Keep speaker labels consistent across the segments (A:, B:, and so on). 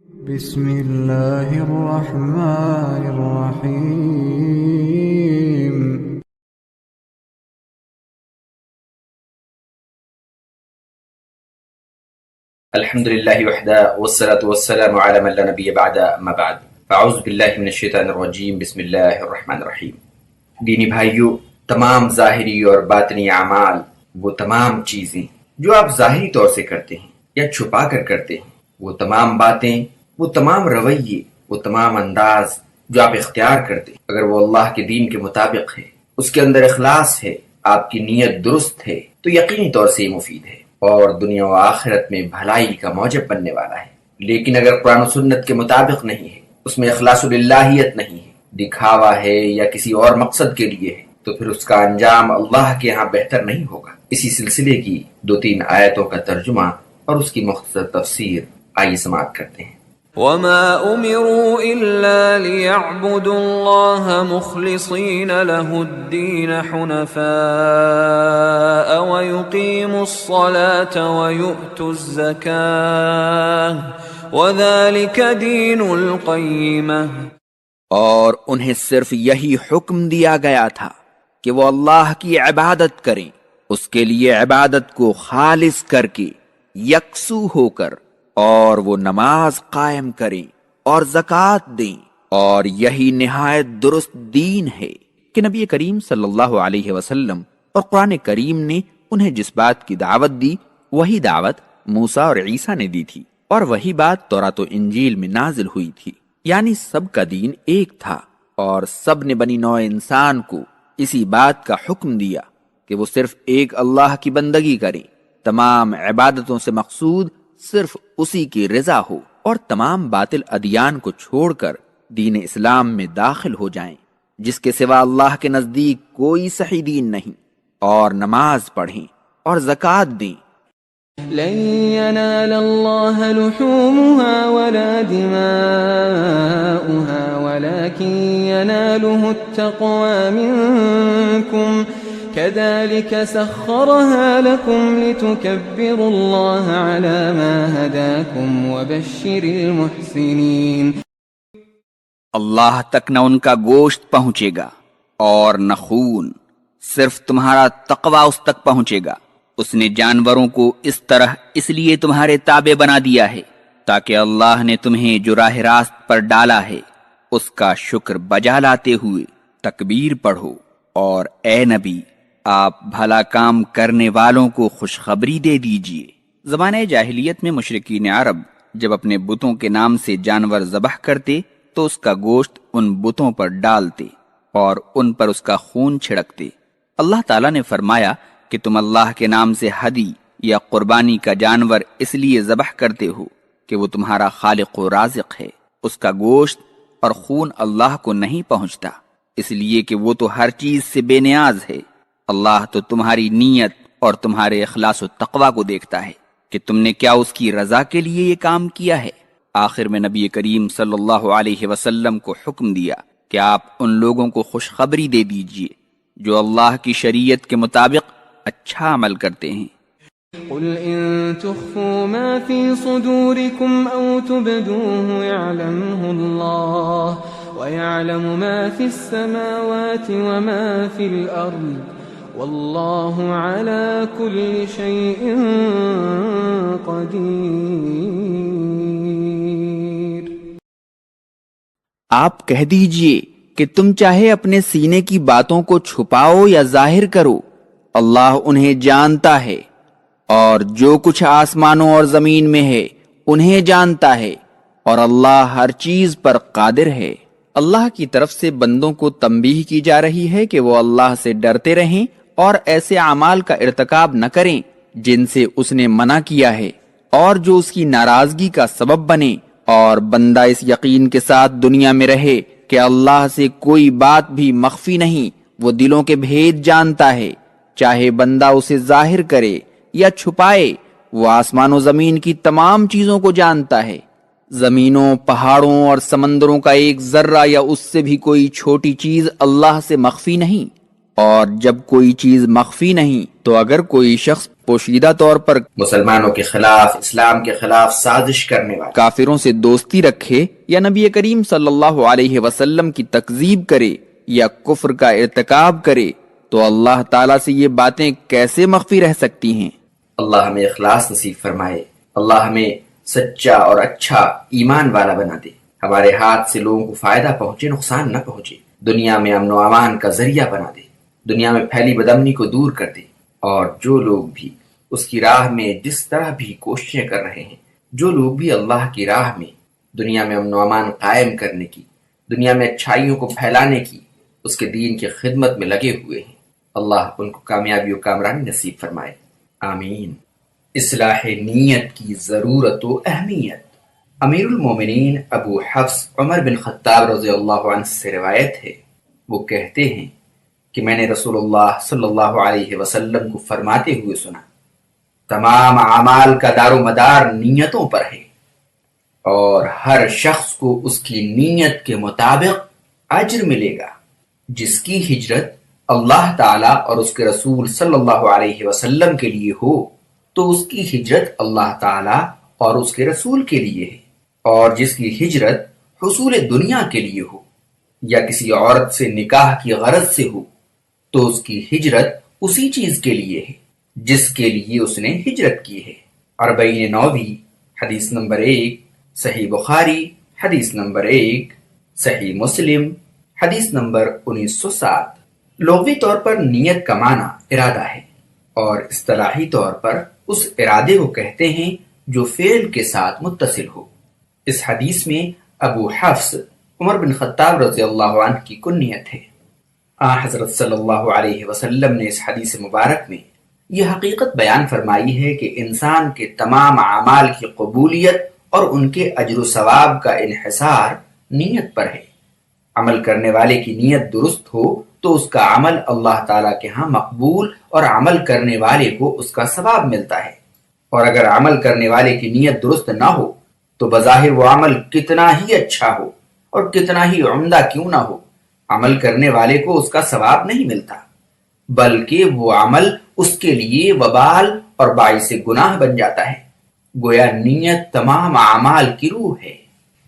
A: بسم اللہ الرحمن الرحیم
B: الحمد للہ وحدہ والصلاة والسلام علی من لا نبی بعد اما بعد فاعوذ باللہ من الشیطان الرجیم بسم اللہ الرحمن الرحیم۔ دینی بھائیو، تمام ظاہری اور باطنی اعمال، وہ تمام چیزیں جو آپ ظاہری طور سے کرتے ہیں یا چھپا کر کرتے ہیں، وہ تمام باتیں، وہ تمام رویے، وہ تمام انداز جو آپ اختیار کرتے ہیں، اگر وہ اللہ کے دین کے مطابق ہے، اس کے اندر اخلاص ہے، آپ کی نیت درست ہے، تو یقینی طور سے یہ مفید ہے اور دنیا و آخرت میں بھلائی کا موجب بننے والا ہے۔ لیکن اگر قرآن و سنت کے مطابق نہیں ہے، اس میں اخلاص للہیت نہیں ہے، دکھاوا ہے یا کسی اور مقصد کے لیے ہے، تو پھر اس کا انجام اللہ کے ہاں بہتر نہیں ہوگا۔ اسی سلسلے کی 2-3 آیتوں کا ترجمہ اور اس کی مختصر تفسیر آئیے سماعت کرتے ہیں۔
C: وما امروا الا ليعبدوا الله مخلصين له الدين حنفاء ويقيموا الصلاة ويؤتوا الزكاة وذلك دين القيمة۔
D: اور انہیں صرف یہی حکم دیا گیا تھا کہ وہ اللہ کی عبادت کریں، اس کے لیے عبادت کو خالص کر کے، یکسو ہو کر، اور وہ نماز قائم کریں اور زکوٰۃ دیں، اور یہی نہایت درست دین ہے کہ نبی کریم صلی اللہ علیہ وسلم اور قرآن کریم نے انہیں جس بات کی دعوت دی، وہی دعوت موسیٰ اور عیسیٰ نے دی تھی، اور وہی بات تورات و انجیل میں نازل ہوئی تھی، یعنی سب کا دین ایک تھا، اور سب نے بنی نوع انسان کو اسی بات کا حکم دیا کہ وہ صرف ایک اللہ کی بندگی کریں، تمام عبادتوں سے مقصود صرف اسی کی رضا ہو، اور تمام باطل ادیان کو چھوڑ کر دین اسلام میں داخل ہو جائیں، جس کے سوا اللہ کے نزدیک کوئی صحیح دین نہیں، اور نماز پڑھیں اور زکوٰۃ دیں۔
C: لن ينال الله لحومها ولا دماؤها ولكن يناله التقوى منكم كذلك سخرها لكم لتكبروا الله على ما هداكم وبشر المحسنين۔
D: اللہ تک نہ ان کا گوشت پہنچے گا اور نہ خون، صرف تمہارا تقوی اس تک پہنچے گا۔ اس نے جانوروں کو اس طرح اس لیے تمہارے تابع بنا دیا ہے تاکہ اللہ نے تمہیں جو راہ راست پر ڈالا ہے اس کا شکر بجا لاتے ہوئے تکبیر پڑھو، اور اے نبی، آپ بھلا کام کرنے والوں کو خوشخبری دے دیجئے۔ زمانہ جاہلیت میں مشرکین عرب جب اپنے بتوں کے نام سے جانور ذبح کرتے تو اس کا گوشت ان بتوں پر ڈالتے اور ان پر اس کا خون چھڑکتے۔ اللہ تعالیٰ نے فرمایا کہ تم اللہ کے نام سے ہدی یا قربانی کا جانور اس لیے ذبح کرتے ہو کہ وہ تمہارا خالق و رازق ہے، اس کا گوشت اور خون اللہ کو نہیں پہنچتا، اس لیے کہ وہ تو ہر چیز سے بے نیاز ہے۔ اللہ تو تمہاری نیت اور تمہارے اخلاص و تقوی کو دیکھتا ہے کہ تم نے کیا اس کی رضا کے لیے یہ کام کیا ہے۔ آخر میں نبی کریم صلی اللہ علیہ وسلم کو حکم دیا کہ آپ ان لوگوں کو خوشخبری دے دیجئے جو اللہ کی شریعت کے مطابق اچھا عمل کرتے ہیں۔
C: قل ان تخفوا ما في صدوركم او تبدوه يعلمه الله ويعلم ما في السماوات وما في الارض والله على كل شيء قدير۔
D: آپ کہہ دیجئے کہ تم چاہے اپنے سینے کی باتوں کو چھپاؤ یا ظاہر کرو، اللہ انہیں جانتا ہے، اور جو کچھ آسمانوں اور زمین میں ہے انہیں جانتا ہے، اور اللہ ہر چیز پر قادر ہے۔ اللہ کی طرف سے بندوں کو تنبیہ کی جا رہی ہے کہ وہ اللہ سے ڈرتے رہیں اور ایسے اعمال کا ارتکاب نہ کریں جن سے اس نے منع کیا ہے اور جو اس کی ناراضگی کا سبب بنے، اور بندہ اس یقین کے ساتھ دنیا میں رہے کہ اللہ سے کوئی بات بھی مخفی نہیں، وہ دلوں کے بھید جانتا ہے، چاہے بندہ اسے ظاہر کرے یا چھپائے، وہ آسمان و زمین کی تمام چیزوں کو جانتا ہے۔ زمینوں، پہاڑوں اور سمندروں کا ایک ذرہ یا اس سے بھی کوئی چھوٹی چیز اللہ سے مخفی نہیں، اور جب کوئی چیز مخفی نہیں تو اگر کوئی شخص پوشیدہ طور پر
B: مسلمانوں کے خلاف، اسلام کے خلاف سازش کرنے والا،
D: کافروں سے دوستی رکھے یا نبی کریم صلی اللہ علیہ وسلم کی تکذیب کرے یا کفر کا ارتکاب کرے تو اللہ تعالیٰ سے یہ باتیں کیسے مخفی رہ سکتی ہیں؟
B: اللہ ہمیں اخلاص نصیب فرمائے، اللہ ہمیں سچا اور اچھا ایمان والا بنا دے، ہمارے ہاتھ سے لوگوں کو فائدہ پہنچے، نقصان نہ پہنچے، دنیا میں امن و امان کا ذریعہ بنا دے، دنیا میں پھیلی بدامنی کو دور کر دے، اور جو لوگ بھی اس کی راہ میں جس طرح بھی کوششیں کر رہے ہیں، جو لوگ بھی اللہ کی راہ میں دنیا میں امن و امان قائم کرنے کی، دنیا میں اچھائیوں کو پھیلانے کی، اس کے دین کی خدمت میں لگے ہوئے ہیں، اللہ ان کو کامیابی و کامرانی نصیب فرمائے، آمین۔ اصلاح نیت کی ضرورت و اہمیت۔ امیر المومنین ابو حفص عمر بن خطاب رضی اللہ عنہ سے روایت ہے، وہ کہتے ہیں کہ میں نے رسول اللہ صلی اللہ علیہ وسلم کو فرماتے ہوئے سنا، تمام اعمال کا دار و مدار نیتوں پر ہے، اور ہر شخص کو اس کی نیت کے مطابق اجر ملے گا۔ جس کی ہجرت اللہ تعالیٰ اور اس کے رسول صلی اللہ علیہ وسلم کے لیے ہو تو اس کی ہجرت اللہ تعالیٰ اور اس کے رسول کے لیے ہے، اور جس کی ہجرت حصول دنیا کے لیے ہو یا کسی عورت سے نکاح کی غرض سے ہو تو اس کی ہجرت اسی چیز کے لیے ہے جس کے لیے اس نے ہجرت کی ہے۔ اربعین نووی حدیث نمبر 1، صحیح بخاری حدیث نمبر 1، صحیح مسلم حدیث نمبر 1907۔ لغوی طور پر نیت کا معنی ارادہ ہے، اور اصطلاحی طور پر اس ارادے کو کہتے ہیں جو فعل کے ساتھ متصل ہو۔ اس حدیث میں ابو حفص عمر بن خطاب رضی اللہ عنہ کی کنیت ہے۔ حضرت صلی اللہ علیہ وسلم نے اس حدیث مبارک میں یہ حقیقت بیان فرمائی ہے کہ انسان کے تمام اعمال کی قبولیت اور ان کے اجر و ثواب کا انحصار نیت پر ہے۔ عمل کرنے والے کی نیت درست ہو تو اس کا عمل اللہ تعالیٰ کے ہاں مقبول اور عمل کرنے والے کو اس کا ثواب ملتا ہے، اور اگر عمل کرنے والے کی نیت درست نہ ہو تو بظاہر وہ عمل کتنا ہی اچھا ہو اور کتنا ہی عمدہ کیوں نہ ہو، عمل کرنے والے کو اس کا ثواب نہیں ملتا، بلکہ وہ عمل اس کے لیے وبال اور باعث گناہ بن جاتا ہے۔ گویا نیت تمام اعمال کی روح ہے۔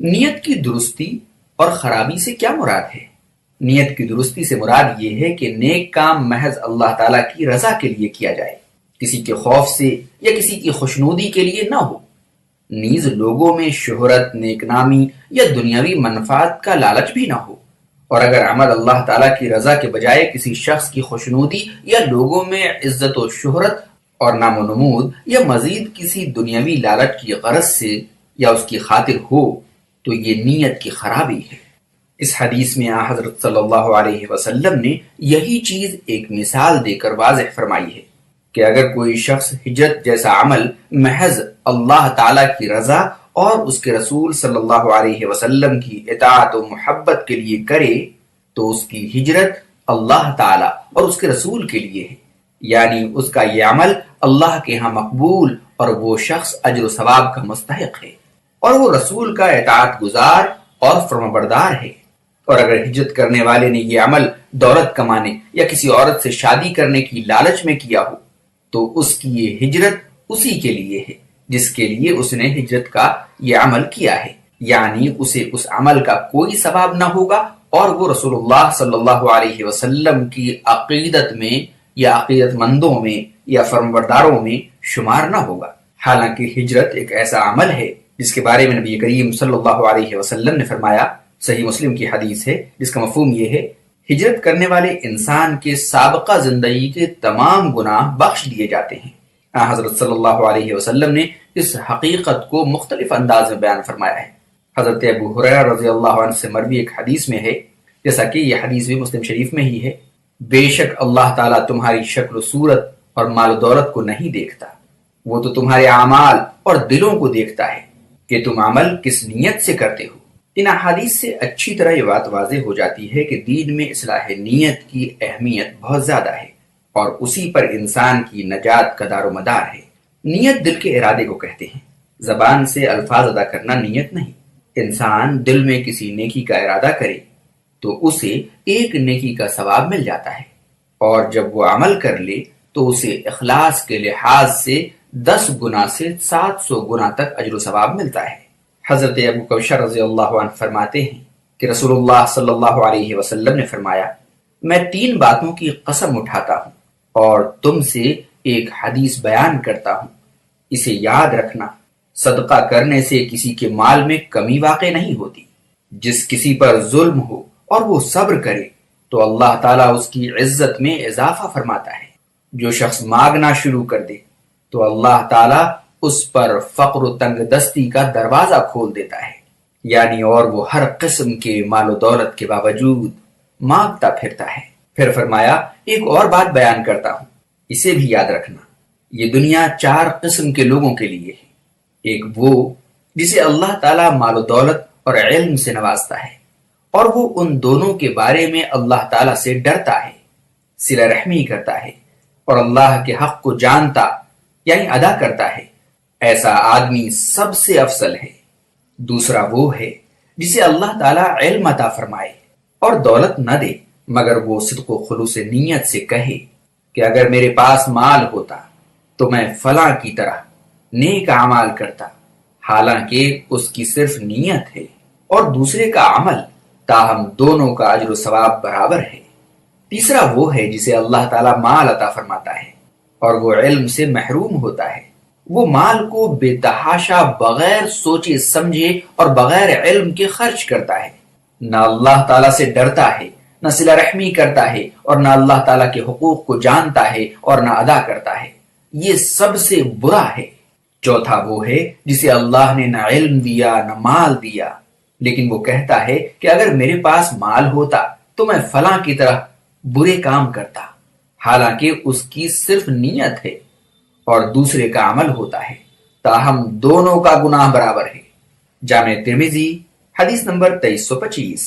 B: نیت کی درستی اور خرابی سے کیا مراد ہے؟ نیت کی درستی سے مراد یہ ہے کہ نیک کام محض اللہ تعالیٰ کی رضا کے لیے کیا جائے، کسی کے خوف سے یا کسی کی خوشنودی کے لیے نہ ہو، نیز لوگوں میں شہرت، نیک نامی یا دنیاوی منفعت کا لالچ بھی نہ ہو، اور اگر عمل اللہ تعالیٰ کی رضا کے بجائے کسی شخص کی خوشنودی یا لوگوں میں عزت و شہرت اور نام و نمود یا مزید کسی دنیاوی لالچ کی غرض سے یا اس کی خاطر ہو تو یہ نیت کی خرابی ہے۔ اس حدیث میں حضرت صلی اللہ علیہ وسلم نے یہی چیز ایک مثال دے کر واضح فرمائی ہے کہ اگر کوئی شخص ہجرت جیسا عمل محض اللہ تعالیٰ کی رضا اور اس کے رسول صلی اللہ علیہ وسلم کی اطاعت و محبت کے لیے کرے تو اس کی ہجرت اللہ تعالیٰ اور اس کے رسول کے لیے ہے، یعنی اس کا یہ عمل اللہ کے ہاں مقبول اور وہ شخص اجر و ثواب کا مستحق ہے، اور وہ رسول کا اطاعت گزار اور فرمانبردار ہے۔ اور اگر ہجرت کرنے والے نے یہ عمل دولت کمانے یا کسی عورت سے شادی کرنے کی لالچ میں کیا ہو تو اس کی یہ ہجرت اسی کے لیے ہے جس کے لیے اس نے ہجرت کا یہ عمل کیا ہے، یعنی اسے اس عمل کا کوئی ثواب نہ ہوگا اور وہ رسول اللہ صلی اللہ علیہ وسلم کی عقیدت میں یا عقیدت مندوں میں یا فرمانبرداروں میں شمار نہ ہوگا۔ حالانکہ ہجرت ایک ایسا عمل ہے جس کے بارے میں نبی کریم صلی اللہ علیہ وسلم نے فرمایا، صحیح مسلم کی حدیث ہے جس کا مفہوم یہ ہے، ہجرت کرنے والے انسان کے سابقہ زندگی کے تمام گناہ بخش دیے جاتے ہیں۔ حضرت صلی اللہ علیہ وسلم نے اس حقیقت کو مختلف انداز میں بیان فرمایا ہے۔ حضرت ابو ہریرہ رضی اللہ عنہ سے مروی ایک حدیث میں ہے، جیسا کہ یہ حدیث بھی مسلم شریف میں ہی ہے، بے شک اللہ تعالیٰ تمہاری شکل و صورت اور مال و دولت کو نہیں دیکھتا، وہ تو تمہارے اعمال اور دلوں کو دیکھتا ہے کہ تم عمل کس نیت سے کرتے ہو۔ ان احادیث سے اچھی طرح یہ بات واضح ہو جاتی ہے کہ دین میں اصلاح نیت کی اہمیت بہت زیادہ ہے اور اسی پر انسان کی نجات کا دار و مدار ہے۔ نیت دل کے ارادے کو کہتے ہیں، زبان سے الفاظ ادا کرنا نیت نہیں۔ انسان دل میں کسی نیکی کا ارادہ کرے تو اسے ایک نیکی کا ثواب مل جاتا ہے، اور جب وہ عمل کر لے تو اسے اخلاص کے لحاظ سے 10 گنا سے 700 گنا تک اجر و ثواب ملتا ہے۔ حضرت ابو کوثر رضی اللہ عنہ فرماتے ہیں کہ رسول اللہ صلی اللہ علیہ وسلم نے فرمایا، میں 3 باتوں کی قسم اٹھاتا ہوں اور تم سے ایک حدیث بیان کرتا ہوں، اسے یاد رکھنا، صدقہ کرنے سے کسی کے مال میں کمی واقع نہیں ہوتی۔ جس کسی پر ظلم ہو اور وہ صبر کرے تو اللہ تعالیٰ اس کی عزت میں اضافہ فرماتا ہے۔ جو شخص مانگنا شروع کر دے تو اللہ تعالیٰ اس پر فقر و تنگ دستی کا دروازہ کھول دیتا ہے، یعنی اور وہ ہر قسم کے مال و دولت کے باوجود مانگتا پھرتا ہے۔ پھر فرمایا، ایک اور بات بیان کرتا ہوں، اسے بھی یاد رکھنا، یہ دنیا 4 قسم کے لوگوں کے لیے ہے۔ ایک وہ جسے اللہ تعالیٰ مال و دولت اور علم سے نوازتا ہے، اور وہ ان دونوں کے بارے میں اللہ تعالیٰ سے ڈرتا ہے، صلہ رحمی کرتا ہے اور اللہ کے حق کو جانتا یعنی ادا کرتا ہے، ایسا آدمی سب سے افضل ہے۔ دوسرا وہ ہے جسے اللہ تعالیٰ علم عطا فرمائے اور دولت نہ دے، مگر وہ صدق و خلوص نیت سے کہے کہ اگر میرے پاس مال ہوتا تو میں فلاں کی طرح نیک اعمال کرتا، حالانکہ اس کی صرف نیت ہے اور دوسرے کا عمل، تاہم دونوں کا اجر و ثواب برابر ہے۔ تیسرا وہ ہے جسے اللہ تعالیٰ مال عطا فرماتا ہے اور وہ علم سے محروم ہوتا ہے، وہ مال کو بے تحاشا بغیر سوچے سمجھے اور بغیر علم کے خرچ کرتا ہے، نہ اللہ تعالیٰ سے ڈرتا ہے، نہ صلہ رحمی کرتا ہے اور نہ اللہ تعالیٰ کے حقوق کو جانتا ہے اور نہ ادا کرتا ہے، یہ سب سے برا ہے۔ چوتھا وہ ہے جسے اللہ نے نہ علم دیا نہ مال دیا، لیکن وہ کہتا ہے کہ اگر میرے پاس مال ہوتا تو میں فلاں کی طرح برے کام کرتا، حالانکہ اس کی صرف نیت ہے اور دوسرے کا عمل ہوتا ہے، تاہم دونوں کا گناہ برابر ہے۔ جامع ترمذی حدیث نمبر 2325۔